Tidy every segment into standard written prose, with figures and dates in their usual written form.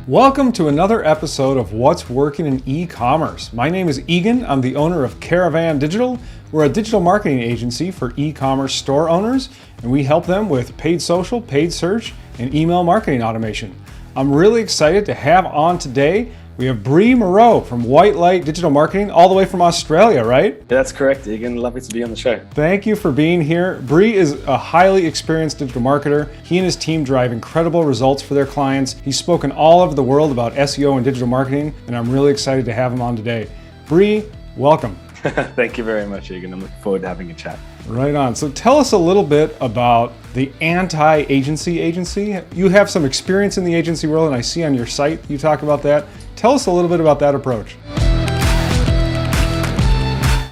Welcome to another episode of What's Working in E-Commerce. My name is Egan. I'm the owner of Caravan Digital. We're a digital marketing agency for e-commerce store owners, and we help them with paid social, paid search, and email marketing automation. I'm really excited to have on today, we have Brie Moreau from White Light Digital Marketing, all the way from Australia, right? Yeah, that's correct, Egan. Lovely to be on the show. Thank you for being here. Brie is a highly experienced digital marketer. He and his team drive incredible results for their clients. He's spoken all over the world about SEO and digital marketing, and I'm really excited to have him on today. Brie, welcome. Thank you very much, Egan. I'm looking forward to having a chat. Right on. So tell us a little bit about the anti-agency agency. You have some experience in the agency world, and I see on your site you talk about that. Tell us a little bit about that approach.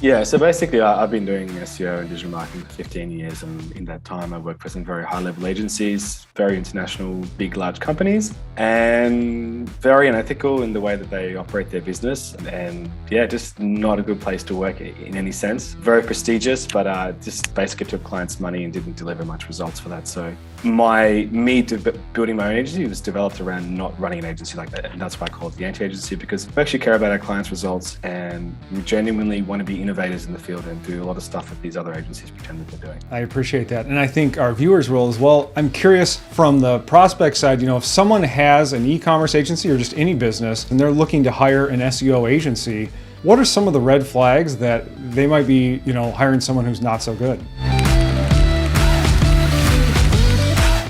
Yeah, so basically I've been doing SEO and digital marketing for 15 years, and in that time I've worked for some very high-level agencies, very international, big, large companies, and very unethical in the way that they operate their business, and yeah, just not a good place to work in any sense. Very prestigious, but just basically took clients' money and didn't deliver much results for that. So building my own agency was developed around not running an agency like that, and that's why I call it the anti-agency, because we actually care about our clients' results and we genuinely want to be innovators in the field and do a lot of stuff that these other agencies pretend that they're doing. I appreciate that, and I think our viewers will as well. I'm curious from the prospect side, if someone has an e-commerce agency or just any business and they're looking to hire an SEO agency, what are some of the red flags that they might be, hiring someone who's not so good?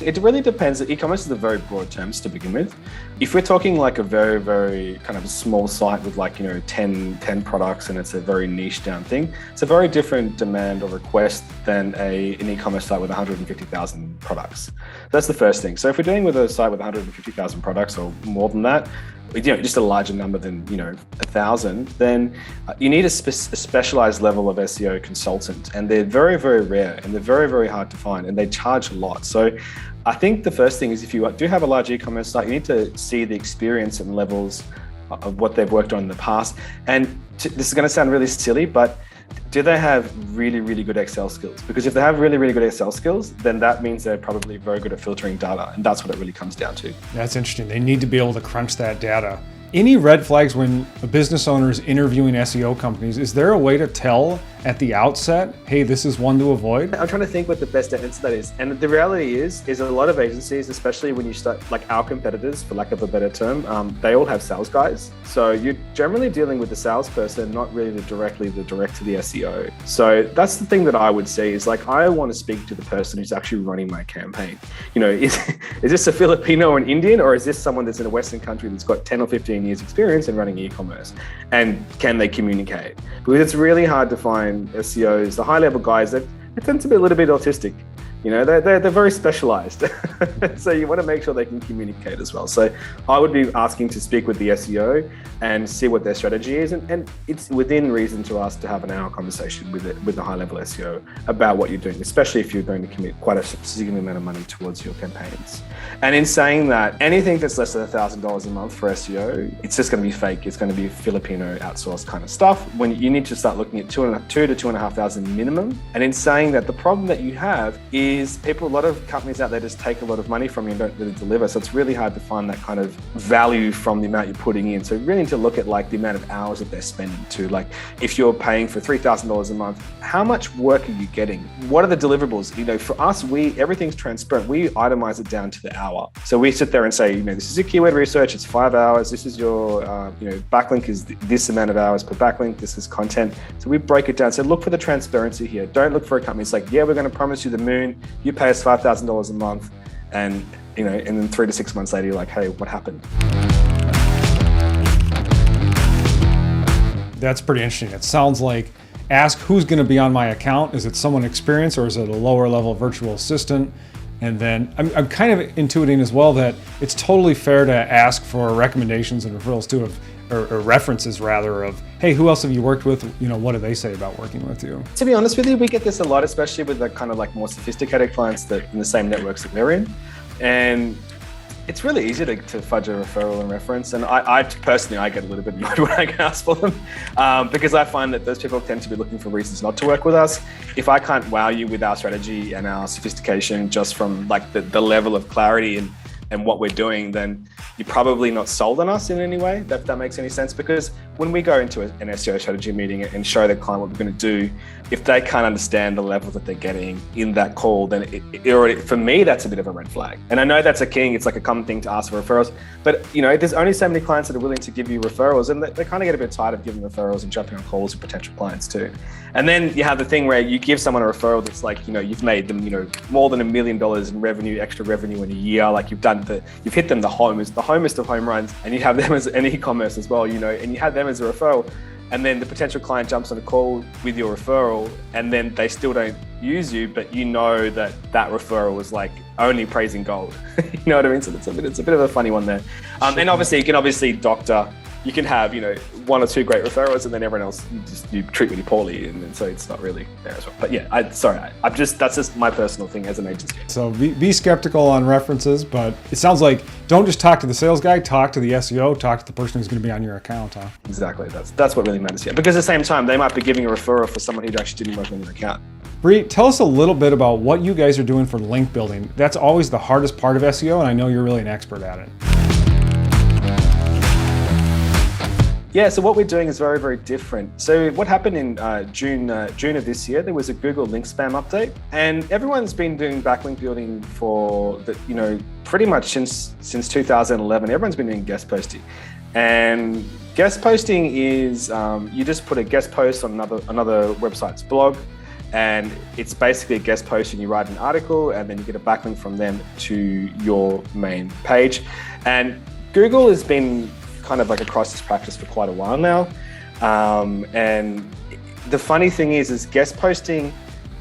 It really depends. E-commerce is a very broad term to begin with. If we're talking like a very, very kind of small site with 10 products and it's a very niche down thing, it's a very different demand or request than an e-commerce site with 150,000 products. That's the first thing. So if we're dealing with a site with 150,000 products or more than that, just a larger number than 1,000, then you need a specialized level of SEO consultant, and they're very, very rare and they're very, very hard to find, and they charge a lot. So I think the first thing is, if you do have a large e-commerce site, you need to see the experience and levels of what they've worked on in the past. And this is going to sound really silly, but do they have really, really good Excel skills? Because if they have really, really good Excel skills, then that means they're probably very good at filtering data. And that's what it really comes down to. That's interesting. They need to be able to crunch that data. Any red flags when a business owner is interviewing SEO companies? Is there a way to tell at the outset, hey, this is one to avoid? I'm trying to think what the best answer to that is. And the reality is a lot of agencies, especially when you start, like our competitors, for lack of a better term, they all have sales guys. So you're generally dealing with the salesperson, not really directly the direct to the SEO. So that's the thing that I would say is, I want to speak to the person who's actually running my campaign. Is this a Filipino or an Indian, or is this someone that's in a Western country that's got 10 or 15 years experience in running e-commerce? And can they communicate? Because it's really hard to find SEOs, the high-level guys, they tend to be a little bit autistic. They're very specialized. So you want to make sure they can communicate as well. So I would be asking to speak with the SEO and see what their strategy is. And it's within reason to us to have an hour conversation with the high-level SEO about what you're doing, especially if you're going to commit quite a significant amount of money towards your campaigns. And in saying that, anything that's less than $1,000 a month for SEO, it's just going to be fake. It's going to be Filipino outsourced kind of stuff. When you need to start looking at $2,000 to $2,500 minimum. And in saying that, the problem that you have is a lot of companies out there just take a lot of money from you and don't really deliver. So it's really hard to find that kind of value from the amount you're putting in. So you really need to look at the amount of hours that they're spending too. If you're paying for $3,000 a month, how much work are you getting? What are the deliverables? For us, everything's transparent. We itemize it down to the hour. So we sit there and say, this is your keyword research, it's 5 hours. This is your, backlink is this amount of hours per backlink. This is content. So we break it down. So look for the transparency here. Don't look for a company. It's yeah, we're going to promise you the moon. You pay us $5,000 a month, and and then 3 to 6 months later, you're like, hey, what happened? That's pretty interesting. It sounds like, ask who's going to be on my account. Is it someone experienced, or is it a lower level virtual assistant? And then I'm kind of intuiting as well that it's totally fair to ask for recommendations and referrals too, or references rather, of, hey, who else have you worked with? What do they say about working with you? To be honest with you, we get this a lot, especially with the kind of more sophisticated clients that in the same networks that we're in. And it's really easy to fudge a referral and reference. And I personally, I get a little bit annoyed when I get asked for them because I find that those people tend to be looking for reasons not to work with us. If I can't wow you with our strategy and our sophistication just from the level of clarity and what we're doing, then you're probably not sold on us in any way, if that makes any sense. Because when we go into an SEO strategy meeting and show the client what we're going to do, if they can't understand the level that they're getting in that call, then it already, for me, that's a bit of a red flag. And I know that's it's like a common thing to ask for referrals, but there's only so many clients that are willing to give you referrals, and they kind of get a bit tired of giving referrals and jumping on calls with potential clients too. And then you have the thing where you give someone a referral that's like, you've made them, more than $1 million in revenue, extra revenue in a year. Like you've hit them the homest of home runs, and you have them as an e-commerce as well, and you have them as a referral. And then the potential client jumps on a call with your referral, and then they still don't use you, but that referral was like only praising gold. You know what I mean? So it's a bit of a funny one there. And obviously you can doctor. You can have, one or two great referrals, and then everyone else you treat really poorly, and so it's not really there as well. But yeah, that's just my personal thing as an agency. So be skeptical on references, but it sounds like don't just talk to the sales guy, talk to the SEO, talk to the person who's going to be on your account, huh? Exactly, that's what really matters here. Because at the same time, they might be giving a referral for someone who actually didn't work on your account. Brie, tell us a little bit about what you guys are doing for link building. That's always the hardest part of SEO, and I know you're really an expert at it. Yeah, so what we're doing is very, very different. So what happened in June of this year, there was a Google link spam update, and everyone's been doing backlink building for pretty much since 2011. Everyone's been doing guest posting, and guest posting is you just put a guest post on another website's blog, and it's basically a guest post, and you write an article, and then you get a backlink from them to your main page. And Google has been kind of like across this practice for quite a while now. And the funny thing is guest posting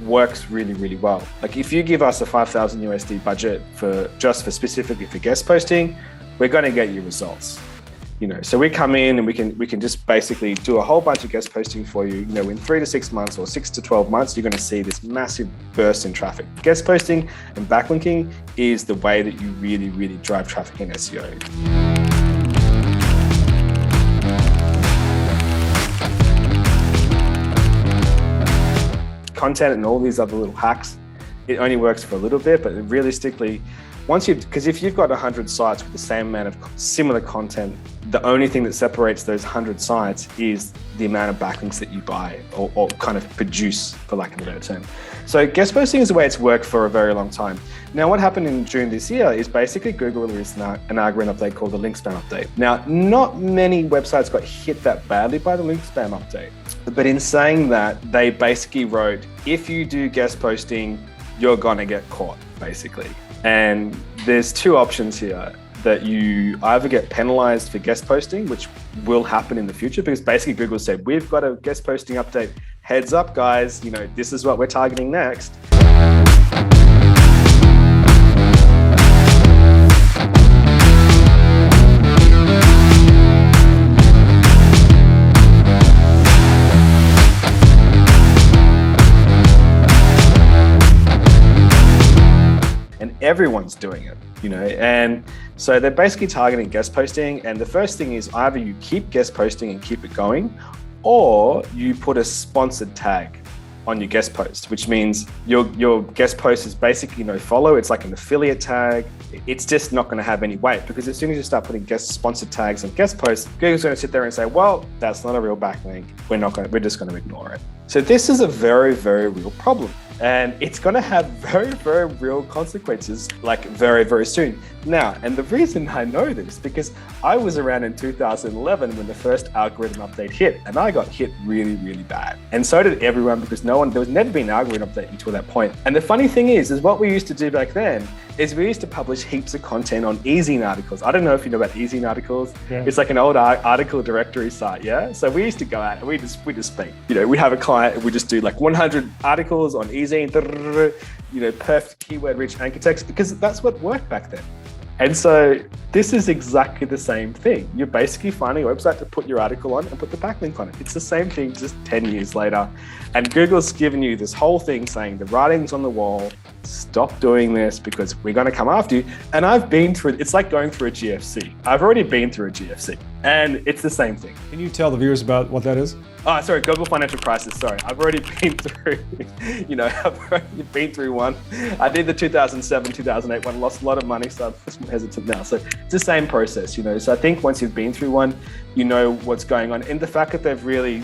works really, really well. Like if you give us a 5,000 USD budget specifically for guest posting, we're going to get you results. So we come in and we can just basically do a whole bunch of guest posting for you. In 3 to 6 months or 6 to 12 months, you're going to see this massive burst in traffic. Guest posting and backlinking is the way that you really, really drive traffic in SEO. Content and all these other little hacks, it only works for a little bit, but realistically, because if you've got 100 sites with the same amount of similar content, the only thing that separates those 100 sites is the amount of backlinks that you buy or kind of produce, for lack of a better term. So guest posting is the way it's worked for a very long time. Now, what happened in June this year is basically Google released an algorithm update called the link spam update. Now, not many websites got hit that badly by the link spam update, but in saying that, they basically wrote, if you do guest posting, you're gonna get caught, basically. And there's two options here, that you either get penalized for guest posting, which will happen in the future, because basically Google said, we've got a guest posting update, heads up guys, this is what we're targeting next. And everyone's doing it, and so they're basically targeting guest posting. And the first thing is either you keep guest posting and keep it going, or you put a sponsored tag on your guest post, which means your guest post is basically no follow. It's like an affiliate tag. It's just not going to have any weight, because as soon as you start putting guest sponsored tags on guest posts, Google's going to sit there and say, well, that's not a real backlink. We're just going to ignore it. So this is a very, very real problem. And it's going to have very, very real consequences, like very, very soon. Now, and the reason I know this, because I was around in 2011 when the first algorithm update hit, and I got hit really, really bad. And so did everyone, because there was never been an algorithm update until that point. And the funny thing is what we used to do back then is we used to publish heaps of content on ezine articles. I don't know if you know about ezine articles. Yeah. It's like an old article directory site, yeah? So we used to go out and we just speak. We have a client and we just do like 100 articles on ezine, perfect keyword-rich anchor text, because that's what worked back then. And so this is exactly the same thing. You're basically finding a website to put your article on and put the backlink on it. It's the same thing, just 10 years later. And Google's given you this whole thing saying the writing's on the wall, stop doing this because we're going to come after you. And I've been through, it's like going through a GFC. I've already been through a GFC. And it's the same thing. Can you tell the viewers about what that is? Oh, sorry, global financial crisis. Sorry, I've already been through, I've already been through one. I did the 2007, 2008 one, lost a lot of money, so I'm just hesitant now. So it's the same process, So I think once you've been through one, you know what's going on. And the fact that they've really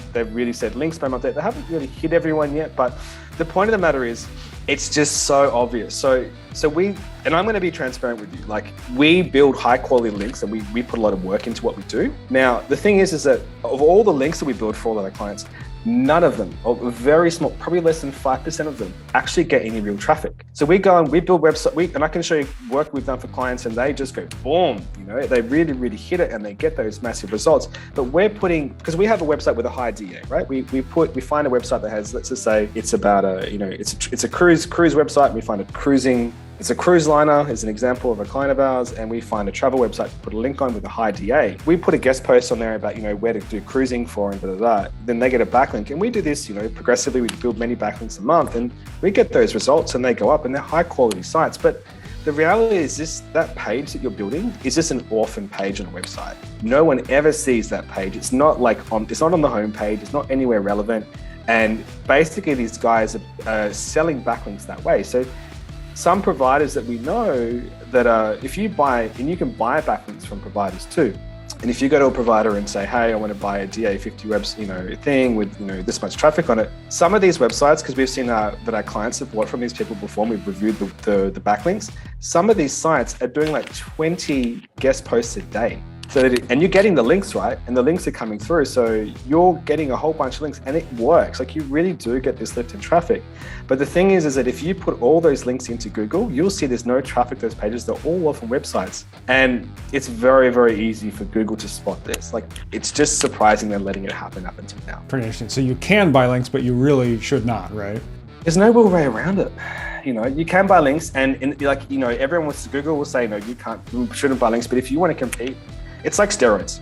said link spam update, they haven't really hit everyone yet, but the point of the matter is, it's just so obvious. So and I'm going to be transparent with you. Like, we build high quality links and we put a lot of work into what we do. Now, the thing is that of all the links that we build for all of our clients, none of them, or very small, probably less than 5% of them, actually get any real traffic. So we go and we build website, and I can show you work we've done for clients, and they just go boom. They really hit it and they get those massive results. But we're putting, because we have a website with a high DA, right? We find a website that has, let's just say it's about it's a cruise website. We find it's a cruise liner is an example of a client of ours, and we find a travel website to put a link on with a high DA. We put a guest post on there about, where to do cruising for and da. Then they get a backlink, and we do this, progressively. We build many backlinks a month, and we get those results, and they go up, and they're high quality sites. But the reality is that page that you're building is just an orphan page on a website. No one ever sees that page. It's not it's not on the home page. It's not anywhere relevant. And basically, these guys are selling backlinks that way. So some providers that we know that if you buy, and you can buy backlinks from providers too. And if you go to a provider and say, hey, I want to buy a DA50 thing with this much traffic on it. Some of these websites, because we've seen that our clients have bought from these people before, and we've reviewed the backlinks. Some of these sites are doing like 20 guest posts a day. And you're getting the links, right? And the links are coming through. So you're getting a whole bunch of links, and it works. Like, you really do get this lift in traffic. But the thing is that if you put all those links into Google, you'll see there's no traffic to those pages. They're all orphan websites. And it's very, very easy for Google to spot this. Like, it's just surprising they're letting it happen up until now. Pretty interesting. So you can buy links, but you really should not, right? There's no real way around it. You can buy links, and everyone Google will say, no, you shouldn't buy links. But if you want to compete, it's like steroids,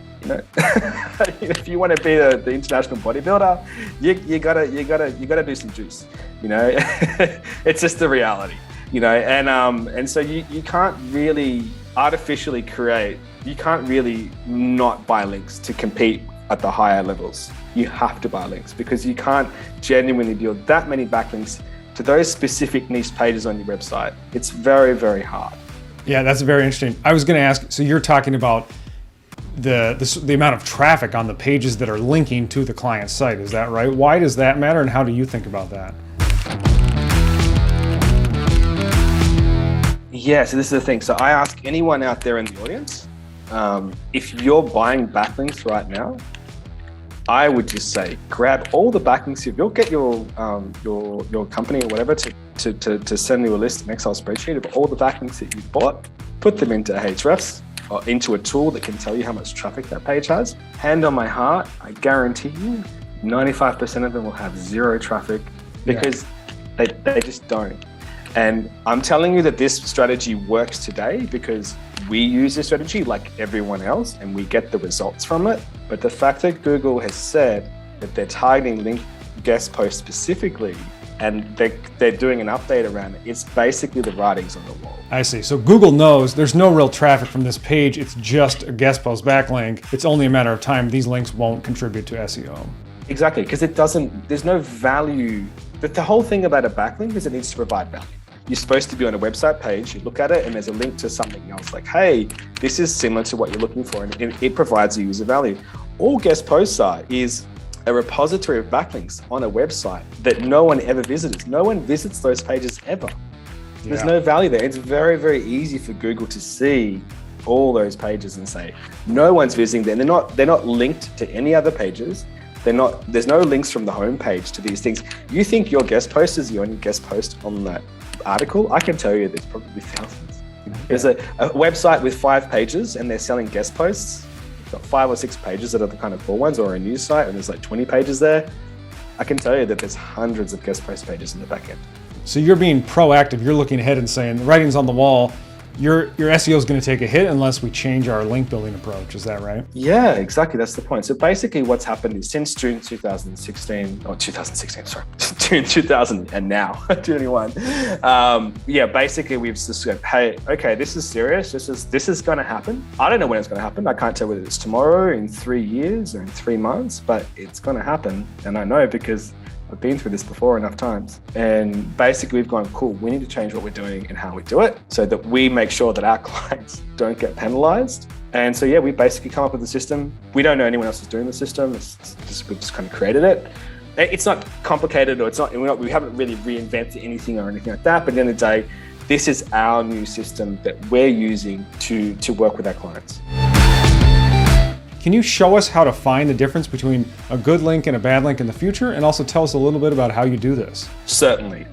If you want to be the international bodybuilder, you gotta do some juice, It's just the reality, And so you can't really artificially create. You can't really not buy links to compete at the higher levels. You have to buy links, because you can't genuinely deal that many backlinks to those specific niche pages on your website. It's very, very hard. Yeah, that's very interesting. I was going to ask. So you're talking about the amount of traffic on the pages that are linking to the client site. Is that right? Why does that matter, and how do you think about that? Yeah, so this is the thing. So I ask anyone out there in the audience, if you're buying backlinks right now, I would just say, grab all the backlinks. You'll get your company or whatever to send you a list, an Excel spreadsheet of all the backlinks that you've bought, put them into Ahrefs, or into a tool that can tell you how much traffic that page has. Hand on my heart, I guarantee you 95% of them will have zero traffic, because they just don't. And I'm telling you that this strategy works today because we use this strategy like everyone else, and we get the results from it. But the fact that Google has said that they're targeting link guest posts specifically, and they're doing an update around it, it's basically the writings on the wall. I see. So Google knows there's no real traffic from this page. It's just a guest post backlink. It's only a matter of time. These links won't contribute to SEO. Exactly, because there's no value. The whole thing about a backlink is it needs to provide value. You're supposed to be on a website page, you look at it, and there's a link to something else. Like, hey, this is similar to what you're looking for, and it provides you user value. All guest posts are is a repository of backlinks on a website that no one ever visits. No one visits those pages ever. There's no value there. It's very, very easy for Google to see all those pages and say, no one's visiting them. They're not linked to any other pages. There's no links from the home page to these things. You think your guest post is the only guest post on that article? I can tell you there's probably thousands. There's a website with 5 pages and they're selling guest posts. Got 5 or 6 pages that are the kind of cool ones, or a news site, and there's like 20 pages there. I can tell you that there's hundreds of guest post pages in the back end. So you're being proactive. You're looking ahead and saying the writing's on the wall. your SEO is going to take a hit unless we change our link building approach. Is that right? Yeah, exactly. That's the point. So basically what's happened is since June 2016, sorry, June 2000 and now 21. Basically we've just said, hey, okay, this is serious. This is going to happen. I don't know when it's going to happen. I can't tell whether it's tomorrow, in 3 years, or in 3 months, but it's going to happen. And I know because I've been through this before enough times. And basically we've gone, cool, we need to change what we're doing and how we do it so that we make sure that our clients don't get penalized. And so, we basically come up with a system. We don't know anyone else is doing the system. We've just kind of created it. It's not complicated, or we haven't really reinvented anything or anything like that. But at the end of the day, this is our new system that we're using to work with our clients. Can you show us how to find the difference between a good link and a bad link in the future, and also tell us a little bit about how you do this? Certainly.